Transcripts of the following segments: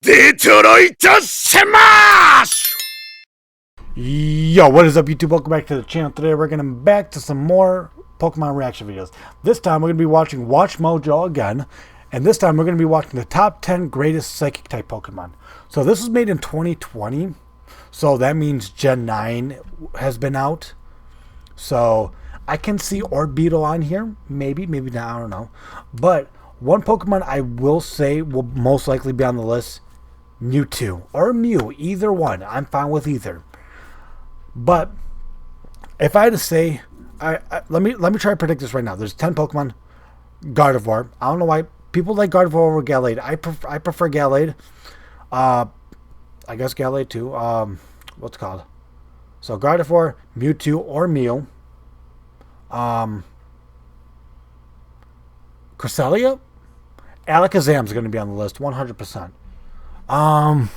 Detroit Smash! Yo, what is up, YouTube? Welcome back to the channel. Today we're getting back to some more Pokemon reaction videos. This time we're going to be watching Watchmojo again. And this time we're going to be watching the top 10 greatest Psychic type Pokemon. So this was made in 2020. So that means Gen 9 has been out. So I can see Orbeetle on here. Maybe not. I don't know. But one Pokemon I will say will most likely be on the list. Mewtwo or Mew. Either one. I'm fine with either. But if I had to say, let me try to predict this right now. There's 10 Pokemon. Gardevoir. I don't know why people like Gardevoir over Gallade. I prefer Gallade. I guess Gallade too. What's it called? So Gardevoir, Mewtwo or Mew. Cresselia? Alakazam's going to be on the list 100%. Mr.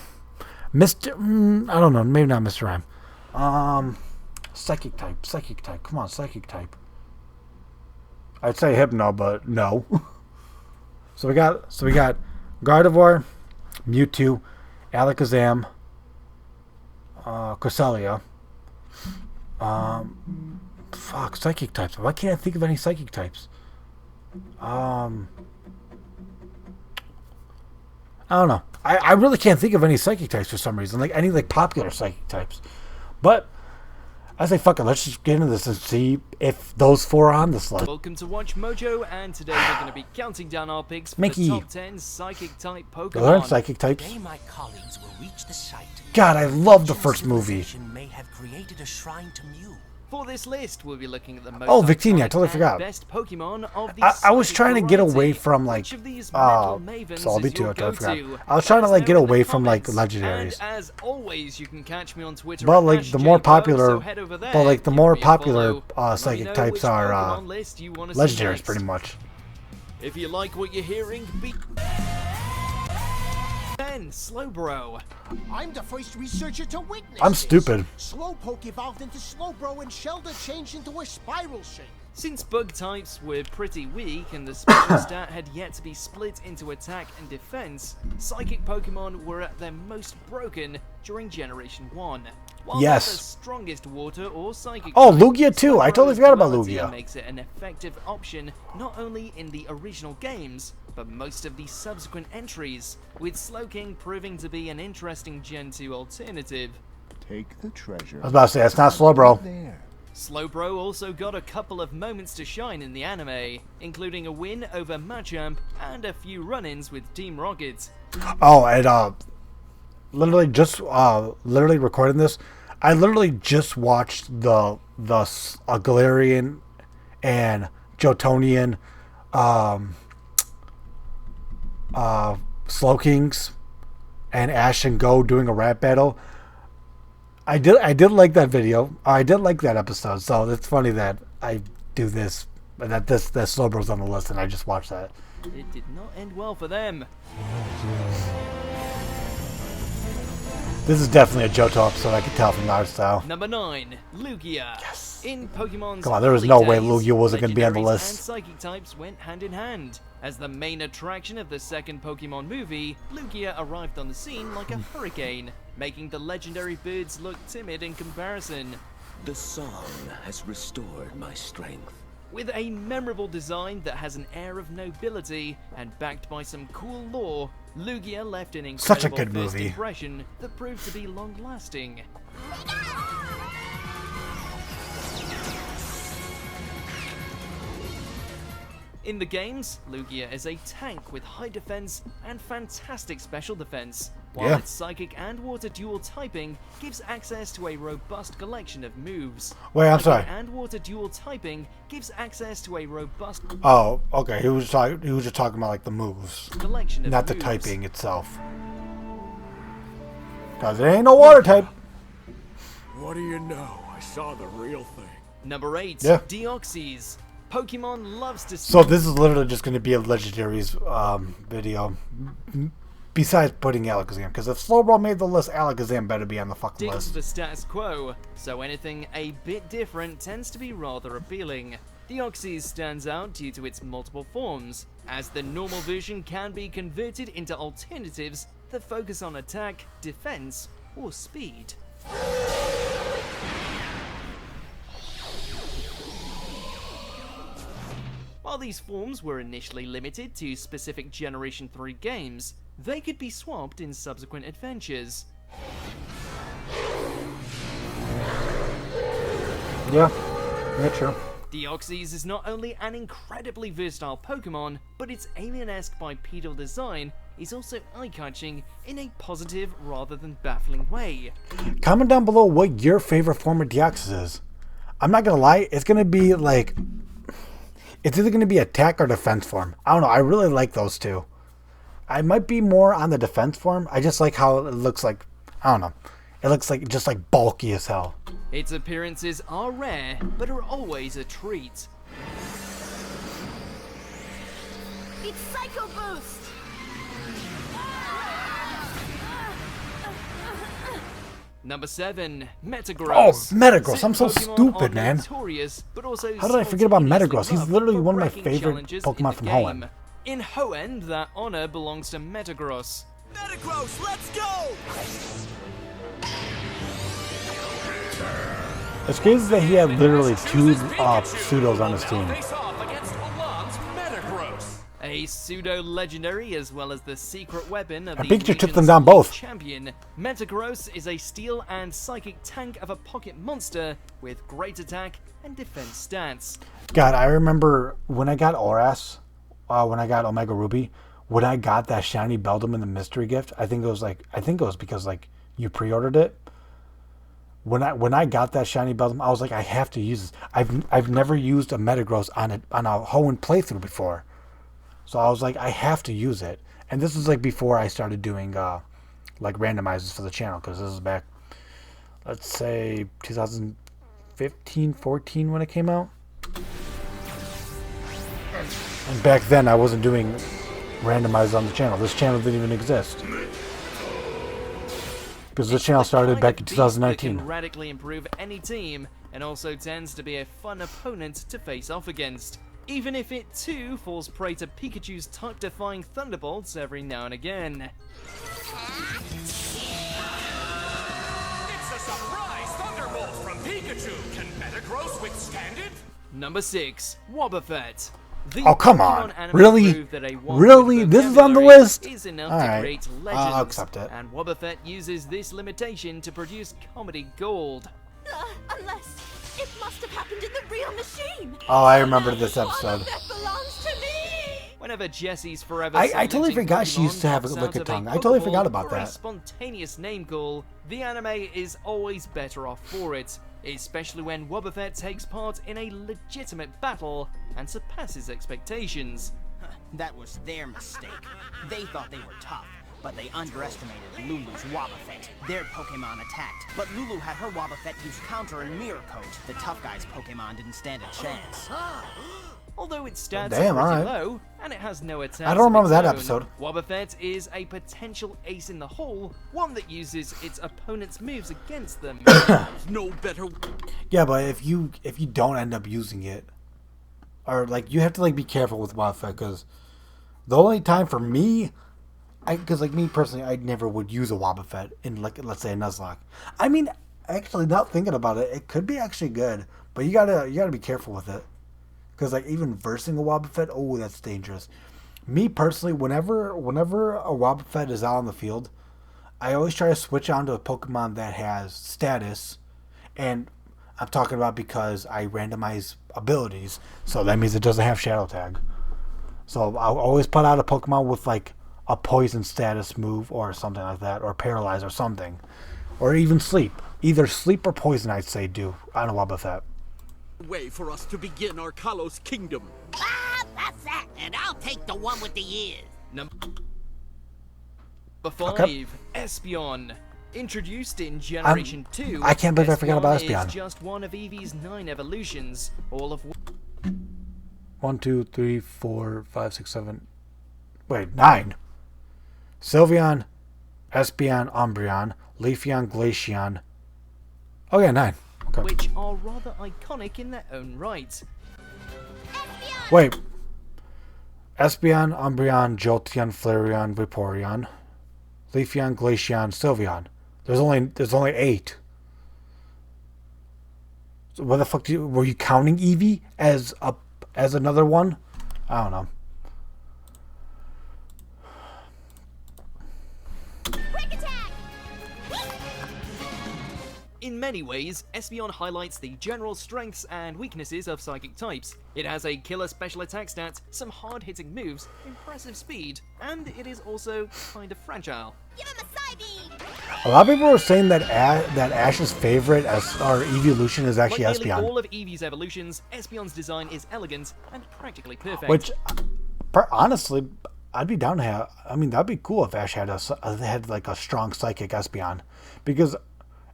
I don't know, maybe not Mr. Rhyme. Psychic type. Come on, Psychic type. I'd say Hypno, but no. So we got Gardevoir, Mewtwo, Alakazam, Cresselia. Fuck, Psychic types. Why can't I think of any Psychic types? I don't know. I really can't think of any Psychic types for some reason. Like any popular Psychic types. But I say fuck it, let's just get into this and see if those four are on this list. Welcome to Watchmojo, and today we're going to be counting down our picks for the top 10 Psychic type Pokemon. Learn Psychic types. Today my colleagues will reach the site. God, I love the first movie. May have created a shrine to Mew. For this list, we'll be looking at the most Victini, I totally forgot. Best Pokemon of the I was trying to get away from Salty too, I totally forgot. I was trying to get away from legendaries. And as always, you can catch me on Twitter. But the more popular Psychic types are legendaries pretty much. If you like what you're hearing, be 10 Slowbro. I'm the first researcher to witness I'm stupid. Slowpoke evolved into Slowbro and Shelter changed into a spiral shape. Since bug types were pretty weak and the special stat had yet to be split into attack and defense, psychic Pokemon were at their most broken during Generation 1. While yes. not the strongest water or psychic Lugia too. I totally forgot about Lugia. Makes it an effective option not only in the original games, but most of the subsequent entries, with Slowking proving to be an interesting Gen 2 alternative. Take the treasure. I was about to say, that's not Slowbro. There. Slowbro also got a couple of moments to shine in the anime, including a win over Machamp and a few run-ins with Team Rocket. Oh, and literally recording this, I literally just watched the Galarian and Jotonian Slowkings and Ash and Go doing a rap battle. I did like that video. I did like that episode. So it's funny that I do this, that Slowbro's on the list, and I just watched that. It did not end well for them. This is definitely a Johto episode. I can tell from the art style. Number 9, Lugia. Yes. In Pokemon's Come on, there was no way Lugia wasn't going to be on the list. And psychic types went hand in hand. As the main attraction of the second Pokemon movie, Lugia arrived on the scene like a hurricane, making the legendary birds look timid in comparison. The song has restored my strength. With a memorable design that has an air of nobility and backed by some cool lore, Lugia left an incredible such a good first movie. impression that proved to be long-lasting. In the games, Lugia is a tank with high defense and fantastic special defense, while its psychic and water dual typing gives access to a robust collection of moves. Wait, I'm sorry. And water dual typing gives access to a robust Oh, okay. He was just talking about the moves, collection of not the moves. typing itself. Cause it ain't no water type. What do you know? I saw the real thing. Number 8, Yeah. Deoxys. Pokemon loves to... So this is literally just going to be a legendaries video. Besides putting Alakazam, because if Slowbro made the list, Alakazam better be on the fucking Stick list. to the status quo, so anything a bit different tends to be rather appealing. Deoxys stands out due to its multiple forms, as the normal version can be converted into alternatives that focus on attack, defense, or speed. While these forms were initially limited to specific Generation 3 games, they could be swapped in subsequent adventures. Yeah, true. Deoxys is not only an incredibly versatile Pokemon, but its alien-esque bipedal design is also eye-catching in a positive rather than baffling way. Comment down below what your favorite form of Deoxys is. I'm not gonna lie, it's gonna be like... It's either gonna be attack or defense form. I don't know, I really like those two. I might be more on the defense form. I just like how it looks like... I don't know. It looks like just like bulky as hell. Its appearances are rare, but are always a treat. It's Psycho Boost! Number 7, Metagross. Oh, Metagross. This I'm so Pokemon stupid, are man. notorious, but also How did I forget about Metagross? simultaneously He's literally loved one of my for breaking favorite challenges Pokemon in the from game. Hoenn. In Hoenn, that honor belongs to Metagross. Metagross, let's go! It's crazy that he had literally two pseudos on his team. A pseudo-legendary as well as the secret weapon of And the Pikachu took region's them down both. champion, Metagross is a steel and psychic tank of a pocket monster with great attack and defense stats. God, I remember when I got Oras, when I got Omega Ruby, when I got that shiny Beldum in the mystery gift, I think it was because like you pre-ordered it. When I got that shiny Beldum, I was like, I have to use this. I've never used a Metagross on a Hoenn playthrough before. So I was like, I have to use it. And this was like before I started doing like randomizers for the channel, because this is back, let's say 2015, 14 when it came out. And back then I wasn't doing randomizers on the channel. This channel didn't even exist. Because this channel started back in 2019. It can radically improve any team, and also tends to be a fun opponent to face off against. Even if it too falls prey to Pikachu's type-defying thunderbolts every now and again. It's a surprise thunderbolt from Pikachu! Can Metagross withstand it? Number 6, Wobbuffet. The Oh, come Pokemon on. anime Really? proved that a Wobbuffet Really? This is on the vocabulary list? Is enough All to right. create legends, I'll accept it. and Wobbuffet uses this limitation to produce comedy gold. Unless it must have happened in the real machine. Oh, I remember this episode. That belongs to me. Whenever Jesse's forever I totally cementing forgot she used to have a Pokemon lick of pops out tongue. a I totally Pokeball forgot about for a that. spontaneous name call, the anime is always better off for it, especially when Wobbuffet takes part in a legitimate battle and surpasses expectations. That was their mistake. They thought they were tough, but they underestimated Lulu's Wobbuffet. Their Pokemon attacked, but Lulu had her Wobbuffet use Counter and Mirror Coat. The tough guy's Pokemon didn't stand a chance. Although its stats Damn, are pretty alright. low, and it has no attacks I don't remember of that its own, episode. Wobbuffet is a potential ace in the hole, one that uses its opponent's moves against them. No better. Yeah, but if you don't end up using it, or like you have to like be careful with Wobbuffet, because the only time for me, because like me personally, I never would use a Wobbuffet in like let's say a Nuzlocke. I mean, actually, not thinking about it, it could be actually good, but you gotta be careful with it, because like even versing a Wobbuffet, oh, that's dangerous. Me personally, whenever a Wobbuffet is out on the field, I always try to switch on to a Pokemon that has status, and I'm talking about because I randomize abilities, so that means it doesn't have Shadow Tag. So I'll always put out a Pokemon with like a poison status move or something like that, or paralyze or something, or even sleep. Either sleep or poison, I'd say, do on a Wobbuffet. Way for us to begin our Kalos kingdom. Ah, that's that. And I'll take the one with the ears. Number 5, Okay. Espeon. Introduced in Generation 2, I can't believe I forgot about Espeon. is just one of Eevee's 9 evolutions, all of 1, 2, 3, 4, 5, 6, 7. Wait, 9. Sylveon, Espeon, Umbreon, Leafeon, Glaceon. Oh yeah, 9. Okay. which are rather iconic in their own right. Wait. Espeon, Umbreon, Jolteon, Flareon, Vaporeon. Leafeon, Glaceon, Sylveon. There's only 8. So what the fuck were you counting Eevee as another one? I don't know. Quick attack! In many ways, Espeon highlights the general strengths and weaknesses of Psychic types. It has a killer special attack stat, some hard-hitting moves, impressive speed, and it is also kind of fragile. Give him a side beam! A lot of people were saying that Ash's favorite evolution is actually Like nearly Espeon. all of Eevee's evolutions, Espeon's design is elegant and practically perfect. Which, honestly, I'd be down to have. I mean, that'd be cool if Ash had like a strong Psychic Espeon, because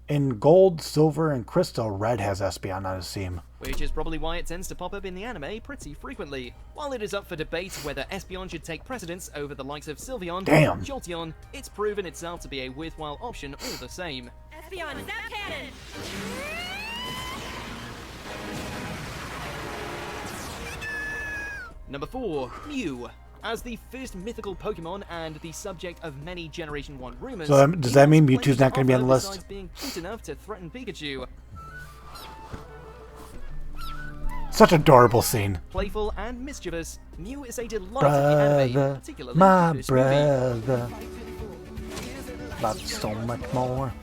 in Gold, Silver, and Crystal, Red has Espeon on his team. Which is probably why it tends to pop up in the anime pretty frequently. While it is up for debate whether Espeon should take precedence over the likes of Sylveon Damn. and Jolteon, it's proven itself to be a worthwhile option all the same. Espeon, zap cannon! Number 4, Mew. As the first mythical Pokemon and the subject of many Generation 1 rumors... So does that mean it Mewtwo's not going to be on the list? besides being cute enough to threaten Pikachu. Such adorable scene. Playful and mischievous, Mew is a delight in the anime, Brother, particularly my the first movie. brother. Love so much more.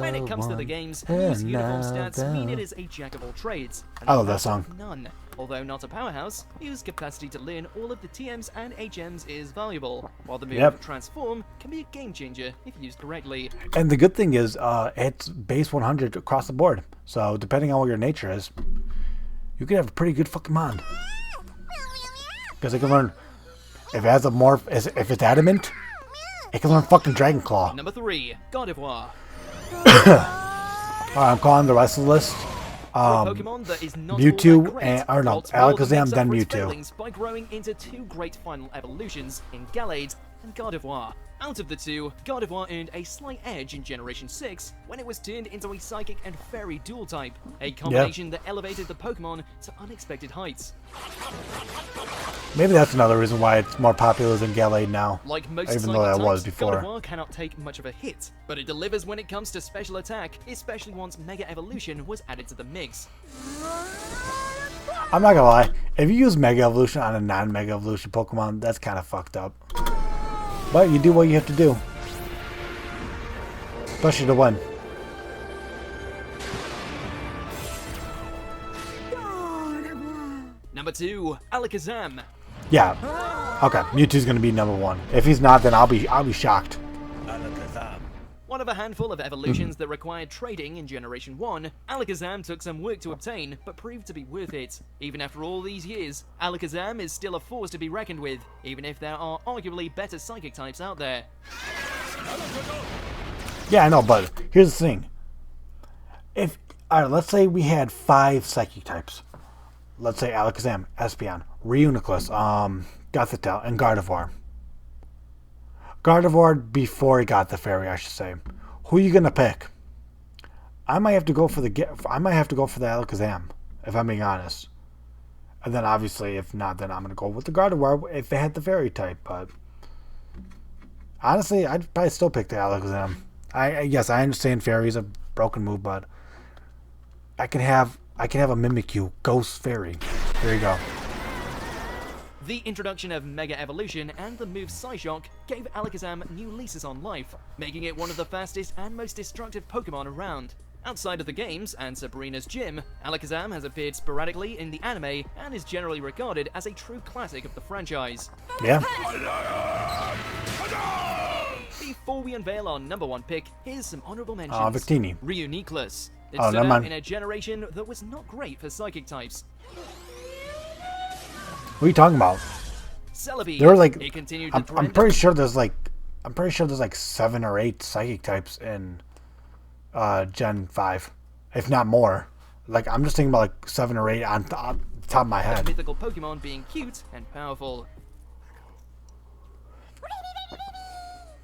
When it comes to the games, Mew's uniform stats mean it is a jack of all trades. And I love that that's song. None. Although not a powerhouse, Mew's capacity to learn all of the TMs and HMs is valuable, while the move Yep. Transform can be a game changer if used correctly. And the good thing is, it's base 100 across the board. So depending on what your nature is, you could have a pretty good fucking mon. Because it can learn, if it has a morph, if it's adamant, it can learn fucking Dragon Claw. Number 3, Gardevoir. Alright, I'm calling the rest of the list. For a Pokemon that is not Mewtwo all that great, and- or no, Waltz more than Alakazam, makes up then for its Mewtwo. failings by growing into 2 great final evolutions in Gallade and Gardevoir. Out of the 2, Gardevoir earned a slight edge in Generation 6 when it was turned into a Psychic and Fairy dual type, a combination that elevated the Pokemon to unexpected heights. Maybe that's another reason why it's more popular than Gallade now. Like most Even Psychic though that types, was before. Gardevoir cannot take much of a hit, but it delivers when it comes to special attack, especially once Mega Evolution was added to the mix. I'm not gonna lie, if you use Mega Evolution on a non-Mega Evolution Pokemon, that's kind of fucked up. But you do what you have to do. Especially to win. Number 2, Alakazam. Yeah. Okay, Mewtwo's gonna be number 1. If he's not, then I'll be shocked. One of a handful of evolutions that required trading in Generation 1, Alakazam took some work to obtain, but proved to be worth it. Even after all these years, Alakazam is still a force to be reckoned with, even if there are arguably better Psychic types out there. Yeah, I know, but here's the thing. Alright, let's say we had 5 Psychic types. Let's say Alakazam, Espeon, Reuniclus, Gothitelle, and Gardevoir. Gardevoir before he got the fairy, I should say. Who are you gonna pick? I might have to go for the Alakazam, if I'm being honest. And then obviously, if not, then I'm gonna go with the Gardevoir if it had the fairy type. But honestly, I'd probably still pick the Alakazam. Yes, I understand fairy is a broken move, but I can have a Mimikyu, Ghost Fairy. There you go. The introduction of Mega Evolution and the move Psyshock gave Alakazam new leases on life, making it one of the fastest and most destructive Pokemon around. Outside of the games and Sabrina's gym, Alakazam has appeared sporadically in the anime and is generally regarded as a true classic of the franchise. Yeah. Before we unveil our number 1 pick, here's some honorable mentions. Victini. Reuniclus. It Oh, stood never out mind. in a generation that was not great for Psychic types. What are you talking about? Celebi. There were like, It continued the I'm trend pretty sure there's like 7 or 8 Psychic types in Gen 5, if not more. Like, I'm just thinking about like 7 or 8 on the top of my of head. mythical Pokemon being cute and powerful.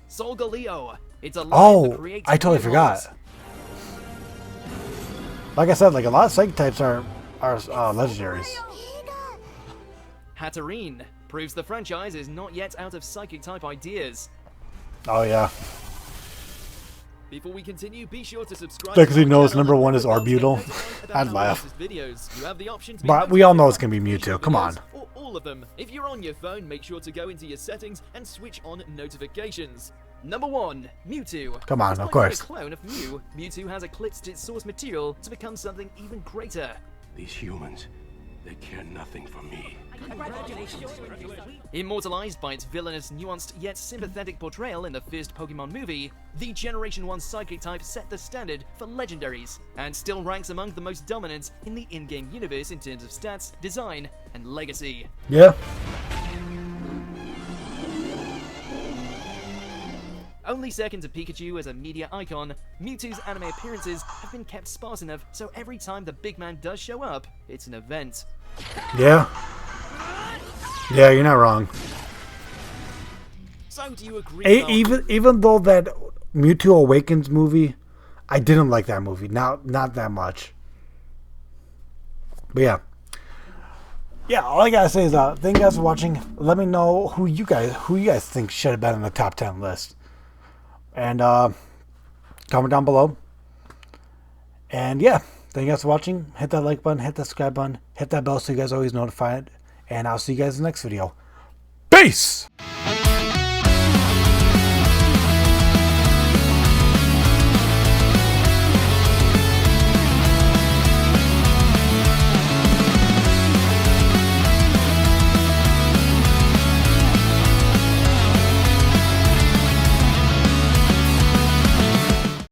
Solgaleo. It's a lion that creates I totally weird forgot. monsters. Like I said, like a lot of Psychic types are legendaries. Hatterene proves the franchise is not yet out of Psychic type ideas. Oh yeah. Before we continue, be sure to subscribe. Because he to our knows channel number one and is the bell to get Arbutal. notified about I'd our laugh. latest videos. You have the option to be But we all know notified it's gonna be about Mewtwo. facial Come on. videos or all of them. If you're on your phone, make sure to go into your settings and switch on notifications. Number 1, Mewtwo. Come on, Despite of course. being a clone of Mew, Mewtwo has eclipsed its source material to become something even greater. These humans, they care nothing for me. Immortalized by its villainous, nuanced, yet sympathetic portrayal in the first Pokemon movie, the Generation 1 Psychic type set the standard for legendaries, and still ranks among the most dominant in the in-game universe in terms of stats, design, and legacy. Yeah. Only second to Pikachu as a media icon, Mewtwo's anime appearances have been kept sparse enough so every time the big man does show up, it's an event. Yeah. Yeah, you're not wrong. So do you agree? Even though that Mewtwo Awakens movie, I didn't like that movie. Not that much. But yeah. Yeah, all I gotta say is thank you guys for watching. Let me know who you guys think should have been on the top 10 list. And comment down below. And yeah, thank you guys for watching. Hit that like button, hit that subscribe button, hit that bell so you guys are always notified. And I'll see you guys in the next video. Peace!